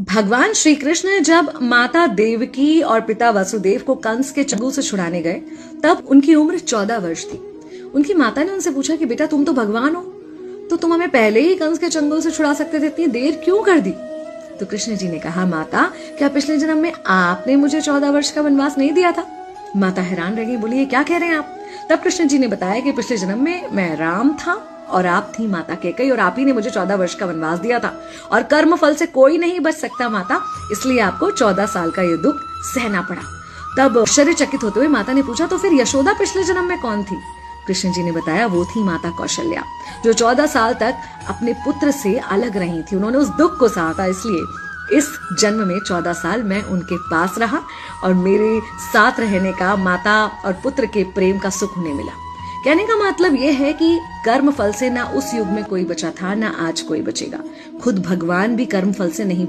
भगवान श्री कृष्ण जब माता देवकी और पिता वसुदेव को कंस के चंगुल से छुड़ाने गए तब उनकी उम्र 14 वर्ष थी। उनकी माता ने उनसे पूछा कि बेटा तुम तो भगवान हो, तो तुम हमें पहले ही कंस के चंगुल से छुड़ा सकते थे, इतनी देर क्यों कर दी? तो कृष्ण जी ने कहा, माता क्या पिछले जन्म में आपने मुझे 14 वर्ष का वनवास नहीं दिया था? माता हैरान रह गई, बोली ये क्या कह रहे हैं आप? तब कृष्ण जी ने बताया कि पिछले जन्म में मैं राम था और आप थी माता कैकेयी और आप ही ने मुझे 14 वर्ष का वनवास दिया था और कर्म फल से कोई नहीं बच सकता माता, इसलिए आपको 14 साल का ये दुख सहना पड़ा। तब आश्चर्यचकित होते हुए माता ने पूछा, तो फिर यशोदा पिछले जन्म में कौन थी? कृष्ण जी ने बताया, वो थी माता कौशल्या, जो 14 साल तक अपने पुत्र से अलग रही थी। उन्होंने उस दुख को सहा था, इसलिए इस जन्म में 14 साल मैं उनके पास रहा और मेरे साथ रहने का, माता और पुत्र के प्रेम का सुख उन्हें मिला। कहने का मतलब यह है कि कर्म फल से ना उस युग में कोई बचा था, ना आज कोई बचेगा। खुद भगवान भी कर्म फल से नहीं